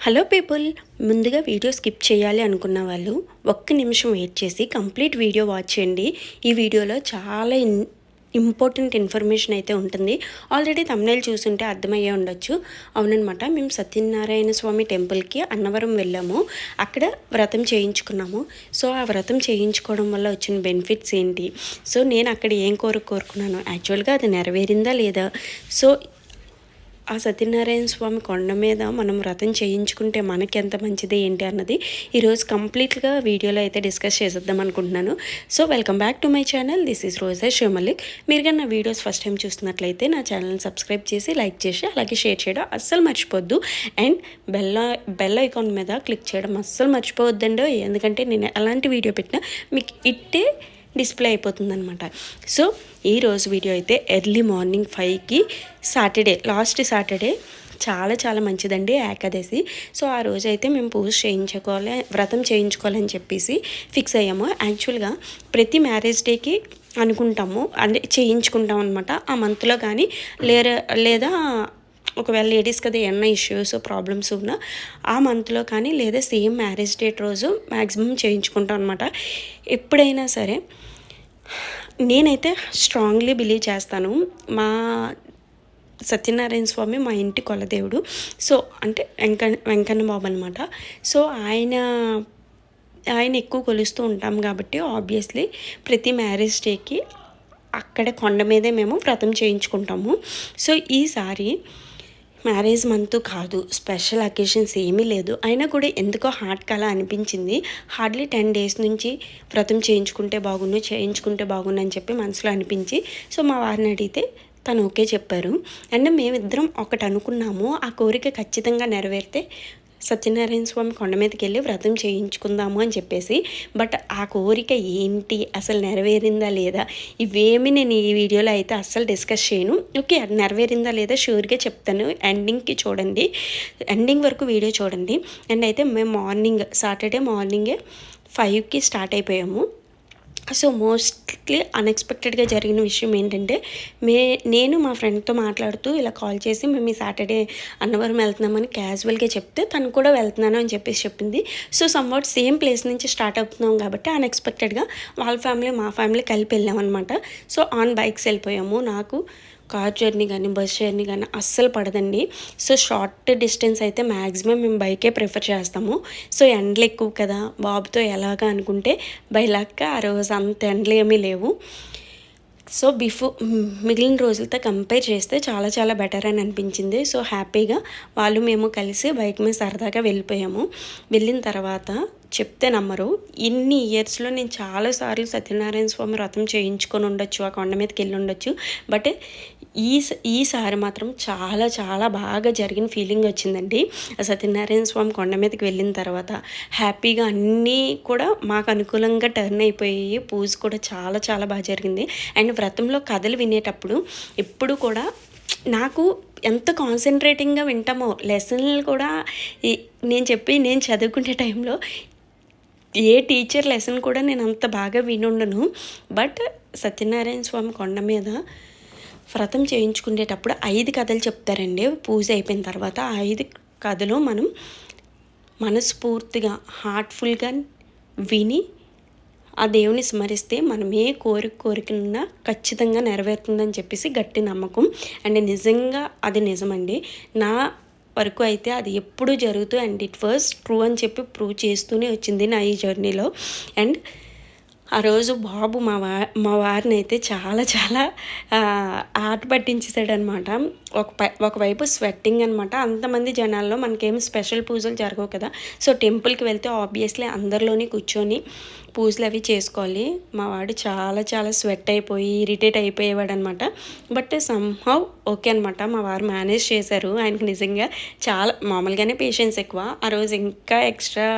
Hello people, ముందుగా video skip చేయాలి అనుకున్న వాళ్ళు ఒక్క నిమిషం వెయిట్ చేసి కంప్లీట్ వీడియో వాచ్ చేయండి. ఈ వీడియోలో చాలా ఇంపార్టెంట్ ఇన్ఫర్మేషన్ అయితే ఉంటుంది. ఆల్రెడీ థంబ్నెయిల్ చూసుంటే అర్థమయ్యే ఉండొచ్చు. అవునన్నమాట, మేము సత్యనారాయణ స్వామి టెంపుల్కి అన్నవరం వెళ్ళాము. అక్కడ వ్రతం చేయించుకున్నాము. సో ఆ వ్రతం చేయించుకోవడం వల్ల వచ్చిన బెనిఫిట్స్ ఏంటి, సో నేను అక్కడ ఏం కోరుకున్నాను, యాక్చువల్గా అది నెరవేరిందా లేదా, సో ఆ సత్యనారాయణ స్వామి కొండ మీద మనం వ్రతం చేయించుకుంటే మనకి ఎంత మంచిది ఏంటి అన్నది ఈరోజు కంప్లీట్గా వీడియోలో అయితే డిస్కస్ చేసేద్దాం అనుకుంటున్నాను. So welcome back to my channel. This is Roja Shivamallik. మీరు కానీ నా వీడియోస్ ఫస్ట్ టైం చూస్తున్నట్లయితే నా ఛానల్ని సబ్స్క్రైబ్ చేసి లైక్ చేసి అలాగే షేర్ చేయడం అస్సలు మర్చిపోద్దు. అండ్ బెల్ ఐకాన్ మీద క్లిక్ చేయడం అస్సలు మర్చిపోవద్దండి, ఎందుకంటే నేను ఎలాంటి వీడియో పెట్టినా మీకు ఇట్టే డిస్ప్లే అయిపోతుందన్నమాట. సో ఈరోజు వీడియో అయితే ఎర్లీ మార్నింగ్ 5కి లాస్ట్ సాటర్డే చాలా మంచిదండి ఏకాదశి. సో ఆ రోజు అయితే మేము పూజ చేయించుకోవాలి, వ్రతం చేయించుకోవాలని చెప్పేసి ఫిక్స్ అయ్యాము. యాక్చువల్గా ప్రతి మ్యారేజ్ డేకి అనుకుంటాము, అంటే చేయించుకుంటాం అనమాట. ఆ మంత్లో కానీ లేదా ఒకవేళ లేడీస్ కదా ఏమన్నా ఇష్యూస్ ప్రాబ్లమ్స్ ఉన్నా ఆ మంత్లో కానీ లేదా సేమ్ మ్యారేజ్ డేట్ రోజు మ్యాక్సిమం చేయించుకుంటాం అనమాట. ఎప్పుడైనా సరే నేనైతే స్ట్రాంగ్లీ బిలీవ్ చేస్తాను. మా సత్యనారాయణ స్వామి మా ఇంటి కులదేవుడు. సో అంటే వెంకన్న బాబు అనమాట. సో ఆయన ఎక్కువ కొలుస్తూ ఉంటాం కాబట్టి ఆబ్వియస్లీ ప్రతి మ్యారేజ్ డేకి అక్కడ కొండ మీదే మేము వ్రతం చేయించుకుంటాము. సో ఈసారి మ్యారేజ్ మంత్ కాదు, స్పెషల్ అకేషన్స్ ఏమీ లేదు, అయినా కూడా ఎందుకో హార్ట్ కలా అనిపించింది. హార్డ్లీ 10 days నుంచి వ్రతం చేయించుకుంటే బాగుండు అని చెప్పి మనసులో అనిపించి, సో మా వారిని అడిగితే తను ఓకే చెప్పారు. అండ్ మేమిద్దరం ఒకటి అనుకున్నాము, ఆ కోరిక ఖచ్చితంగా నెరవేరితే సత్యనారాయణ స్వామి కొండ మీదకి వెళ్ళి వ్రతం చేయించుకుందాము అని చెప్పేసి. బట్ ఆ కోరిక ఏంటి, అసలు నెరవేరిందా లేదా, ఇవేమి నేను ఈ వీడియోలో అయితే అస్సలు డిస్కస్ చేయను. ఓకే, అది నెరవేరిందా లేదా షూర్గా చెప్తాను. ఎండింగ్ వరకు వీడియో చూడండి. అండ్ అయితే మేము సాటర్డే మార్నింగే 5కి స్టార్ట్ అయిపోయాము. సో మోస్ట్లీ అన్ఎక్స్పెక్టెడ్గా జరిగిన విషయం ఏంటంటే నేను మా ఫ్రెండ్తో మాట్లాడుతూ ఇలా కాల్ చేసి మేము ఈ సాటర్డే అన్నవరం వెళ్తున్నామని క్యాజువల్గా చెప్తే తను కూడా వెళ్తున్నాను అని చెప్పేసి చెప్పింది. సో సమ్వాట్ సేమ్ ప్లేస్ నుంచి స్టార్ట్ అవుతున్నాం కాబట్టి అన్ఎక్స్పెక్టెడ్గా వాళ్ళ ఫ్యామిలీ మా ఫ్యామిలీ కలిపి వెళ్ళామన్నమాట. సో ఆన్ బైక్స్ వెళ్ళిపోయాము. నాకు కార్ జర్నీ కానీ బస్ జర్నీ కానీ అస్సలు పడదండి. సో షార్ట్ డిస్టెన్స్ అయితే మ్యాక్సిమం మేము బైకే ప్రిఫర్ చేస్తాము. సో ఎండలు ఎక్కువ కదా బాబుతో ఎలాగా అనుకుంటే బైలాక్క ఆ రోజు అంత ఎండలు ఏమీ లేవు. సో మిగిలిన రోజులతో కంపేర్ చేస్తే చాలా బెటర్ అని అనిపించింది. సో హ్యాపీగా మేము కలిసి బైక్ మీద సరదాగా వెళ్ళిపోయాము. వెళ్ళిన తర్వాత చెప్తే నమ్మరు, ఇన్ని ఇయర్స్లో నేను చాలాసార్లు సత్యనారాయణ స్వామి వ్రతం చేయించుకొని ఉండొచ్చు, ఆ కొండ మీదకి వెళ్ళి ఉండొచ్చు. బట్ ఈసారి మాత్రం చాలా బాగా జరిగిన ఫీలింగ్ వచ్చిందండి. సత్యనారాయణ స్వామి కొండ మీదకి వెళ్ళిన తర్వాత హ్యాపీగా అన్నీ కూడా మాకు అనుకూలంగా టర్న్ అయిపోయి పూజ కూడా చాలా బాగా జరిగింది. అండ్ వ్రతంలో కథలు వినేటప్పుడు ఎప్పుడు కూడా నాకు ఎంత కాన్సన్ట్రేటింగ్గా వింటామో, లెసన్లు కూడా నేను చదువుకునే టైంలో ఏ టీచర్ లెసన్ కూడా నేను అంత బాగా వినుండను. బట్ సత్యనారాయణ స్వామి కొండ మీద వ్రతం చేయించుకునేటప్పుడు 5 కథలు చెప్తారండి. పూజ అయిపోయిన తర్వాత 5 కథలు మనం మనస్ఫూర్తిగా హార్ట్ఫుల్గా విని ఆ దేవుని స్మరిస్తే మనం ఏ కోరికన్నా ఖచ్చితంగా నెరవేరుతుందని చెప్పేసి గట్టి నమ్మకం. అండ్ నిజంగా అది నిజమండి. నా వరకు అయితే అది ఎప్పుడూ జరుగుతూ అండ్ ఇట్ వాజ్ ట్రూ అని చెప్పి ప్రూవ్ చేస్తూనే వచ్చింది నా ఈ జర్నీలో. అండ్ ఆ రోజు బాబు మా వారిని అయితే చాలా ఆట పట్టించేసాడనమాట. ఒకవైపు స్వెట్టింగ్ అనమాట. అంతమంది జనాల్లో మనకేం స్పెషల్ పూజలు జరగవు కదా. సో టెంపుల్కి వెళ్తే ఆబ్వియస్లీ అందరిలోని కూర్చొని పూజలు అవి చేసుకోవాలి. మా వాడు చాలా స్వెట్ అయిపోయి ఇరిటేట్ అయిపోయేవాడు అనమాట. బట్ సమ్హౌ ఓకే అనమాట, మా వారు మేనేజ్ చేశారు. ఆయనకి నిజంగా చాలా మామూలుగానే పేషెన్స్ ఎక్కువ, ఆ రోజు ఇంకా ఎక్స్ట్రా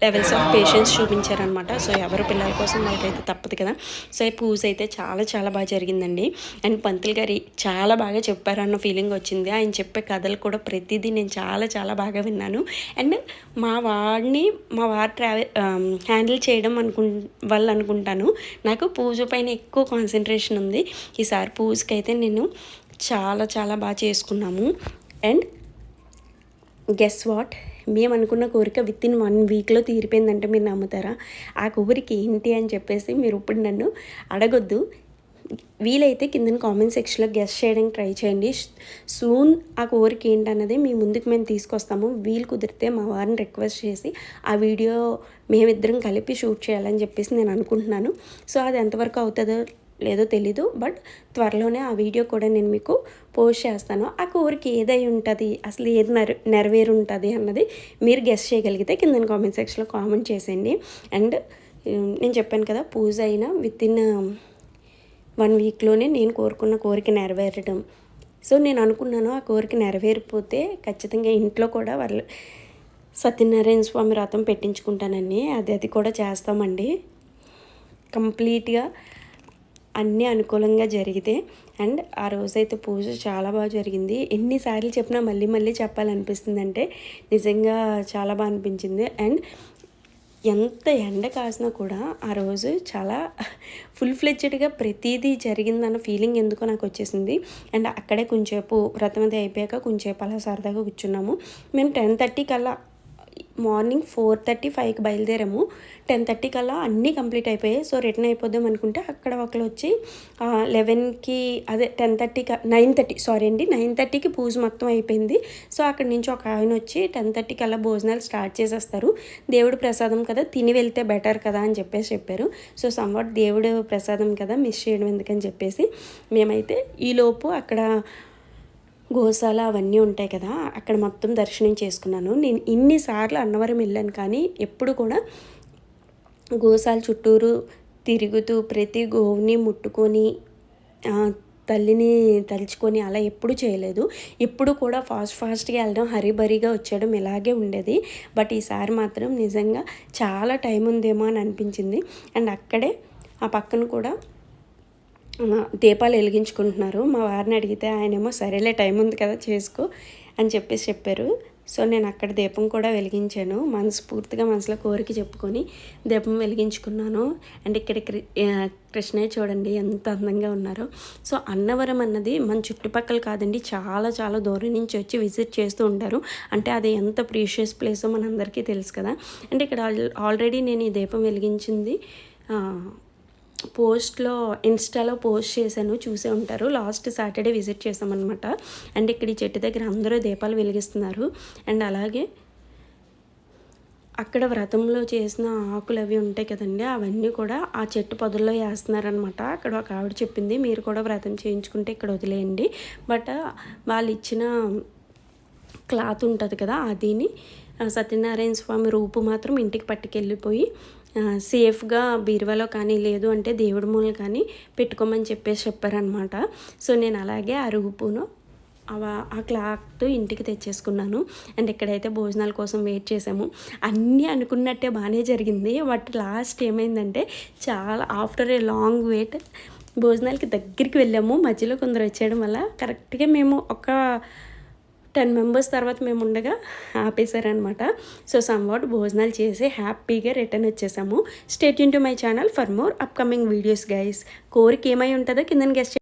లెవెల్స్ ఆఫ్ పేషెన్స్ చూపించారనమాట. సో ఎవరు పిల్లల కోసం వాళ్ళకైతే తప్పదు కదా. సో ఈ పూజ అయితే చాలా బాగా జరిగిందండి. అండ్ పంతులు గారి చాలా బాగా చెప్పారన్న ఫీలింగ్ వచ్చింది. ఆయన చెప్పే కథలు కూడా ప్రతిదీ నేను చాలా బాగా విన్నాను. అండ్ మా వారు హ్యాండిల్ చేయడం వల్ల అనుకుంటాను నాకు పూజ పైన ఎక్కువ కాన్సన్ట్రేషన్ ఉంది. ఈసారి పూజకి అయితే నేను చాలా బాగా చేసుకున్నాము. అండ్ గెస్ వాట్, మేము అనుకున్న కోరిక వితిన్ 1 వీక్లో తీరిపోయిందంటే మీరు నమ్ముతారా? ఆ కోరిక ఏంటి అని చెప్పేసి మీరు ఇప్పుడు నన్ను అడగొద్దు. వీలైతే కింద కామెంట్ సెక్షన్లో గెస్ట్ చేయడానికి ట్రై చేయండి. సూన్ ఆ కోరిక ఏంటన్నది మీ ముందుకు మేము తీసుకొస్తాము. వీలు కుదిరితే మా వారిని రిక్వెస్ట్ చేసి ఆ వీడియో మేమిద్దరం కలిపి షూట్ చేయాలని చెప్పేసి నేను అనుకుంటున్నాను. సో అది ఎంతవరకు అవుతుందో లేదో తెలీదు, బట్ త్వరలోనే ఆ వీడియో కూడా నేను మీకు పోస్ట్ చేస్తాను. ఆ కోరిక ఏదై ఉంటుంది, అసలు ఏది నెరవేరు ఉంటుంది అన్నది మీరు గెస్ట్ చేయగలిగితే కింద కామెంట్ సెక్షన్లో కామెంట్ చేసేయండి. అండ్ నేను చెప్పాను కదా, పూజ అయినా వితిన్ 1 వీక్లోనే నేను కోరుకున్న కోరిక నెరవేరడం. సో నేను అనుకున్నాను ఆ కోరిక నెరవేరిపోతే ఖచ్చితంగా ఇంట్లో కూడా వాళ్ళు సత్యనారాయణ స్వామి వ్రతం పెట్టించుకుంటానని అది కూడా చేస్తామండి. కంప్లీట్గా అన్నీ అనుకూలంగా జరిగితే. అండ్ ఆ రోజైతే పూజ చాలా బాగా జరిగింది. ఎన్నిసార్లు చెప్పినా మళ్ళీ మళ్ళీ చెప్పాలనిపిస్తుందంటే నిజంగా చాలా బాగా అనిపించింది. అండ్ ఎంత ఎండ కాసినా కూడా ఆ రోజు చాలా ఫుల్ ఫ్లెడ్జెడ్గా ప్రతిదీ జరిగిందన్న ఫీలింగ్ ఎందుకో నాకు వచ్చేసింది. అండ్ అక్కడే కొంచెంసేపు వ్రతం అది అయిపోయాక కొంచెంసేపు అలా సరదాగా కూర్చున్నాము. మేము 10:30 కల్లా మార్నింగ్ 4:30-5కి బయలుదేరాము. 10:30 కల్లా అన్నీ కంప్లీట్ అయిపోయాయి. సో రిటర్న్ అయిపోదాం అనుకుంటే అక్కడ ఒకరు వచ్చి 11కి అదే 9:30కి పూజ మొత్తం అయిపోయింది. సో అక్కడి నుంచి ఒక ఆయన వచ్చి 10:30 కల్లా భోజనాలు స్టార్ట్ చేసేస్తారు, దేవుడు ప్రసాదం కదా తిని వెళ్తే బెటర్ కదా అని చెప్పారు. సో సమ్వాట్ దేవుడు ప్రసాదం కదా మిస్ చేయడం ఎందుకని చెప్పేసి మేమైతే ఈలోపు అక్కడ గోశాల అవన్నీ ఉంటాయి కదా, అక్కడ మొత్తం దర్శనం చేసుకున్నాను. నేను ఇన్నిసార్లు అన్నవరం వెళ్ళాను కానీ ఎప్పుడు కూడా గోశాల చుట్టూరు తిరుగుతూ ప్రతి గోవుని ముట్టుకొని తల్లిని తలుచుకొని అలా ఎప్పుడు చేయలేదు. ఎప్పుడు కూడా ఫాస్ట్గా వెళ్ళడం, హరీబరీగా వచ్చేయడం ఇలాగే ఉండేది. బట్ ఈసారి మాత్రం నిజంగా చాలా టైం ఉందేమో అని అనిపించింది. అండ్ అక్కడే ఆ పక్కన కూడా దీపాలు వెలిగించుకుంటున్నారు. మా వారిని అడిగితే ఆయనేమో సరేలే టైం ఉంది కదా చేసుకో అని చెప్పారు. సో నేను అక్కడ దీపం కూడా వెలిగించాను. మనసులో కోరిక చెప్పుకొని దీపం వెలిగించుకున్నాను. అండ్ ఇక్కడ కృష్ణయ్య చూడండి ఎంత అందంగా ఉన్నారో. సో అన్నవరం అన్నది మన చుట్టుపక్కల కాదండి, చాలా చాలా దూరం నుంచి వచ్చి విజిట్ చేస్తూ ఉంటారు. అంటే అది ఎంత ప్రీషియస్ ప్లేసో మనందరికీ తెలుసు కదా. అంటే ఇక్కడ ఆల్రెడీ నేను ఈ దీపం వెలిగించింది ఇన్స్టాలో పోస్ట్ చేశాను, చూసే ఉంటారు. లాస్ట్ సాటర్డే విజిట్ చేసామన్నమాట. అండ్ ఇక్కడ ఈ చెట్టు దగ్గర అందరూ దీపాలు వెలిగిస్తున్నారు. అండ్ అలాగే అక్కడ వ్రతంలో చేసిన ఆకులు అవి ఉంటాయి కదండి, అవన్నీ కూడా ఆ చెట్టు పొదల్లో వేస్తున్నారనమాట. అక్కడ ఒక ఆవిడ చెప్పింది, మీరు కూడా వ్రతం చేయించుకుంటే ఇక్కడ వదిలేయండి, బట్ వాళ్ళు ఇచ్చిన క్లాత్ ఉంటుంది కదా అదిని సత్యనారాయణ స్వామి రూపు మాత్రం ఇంటికి పట్టుకెళ్ళిపోయి సేఫ్గా బీరువాలో కానీ లేదు అంటే దేవుడి మూల కానీ పెట్టుకోమని చెప్పారనమాట. సో నేను అలాగే ఆ రూపును ఆ క్లాత్ ఇంటికి తెచ్చేసుకున్నాను. అండ్ ఇక్కడైతే భోజనాల కోసం వెయిట్ చేసాము. అన్నీ అనుకున్నట్టే బాగానే జరిగింది. బట్ లాస్ట్ ఏమైందంటే చాలా ఆఫ్టర్ ఏ లాంగ్ వెయిట్ భోజనాలకి దగ్గరికి వెళ్ళాము. మధ్యలో కొందరు వచ్చేయడం వల్ల కరెక్ట్గా మేము ఒక 10 మెంబర్స్ తర్వాత మేము ఉండగా ఆపేశారనమాట. సో సమ్వాట్ భోజనాలు చేసి హ్యాపీగా రిటర్న్ వచ్చేసాము. Stay tune to my channel for more upcoming videos guys. కోరిక ఏమై ఉంటుందో కింద గెస్ట్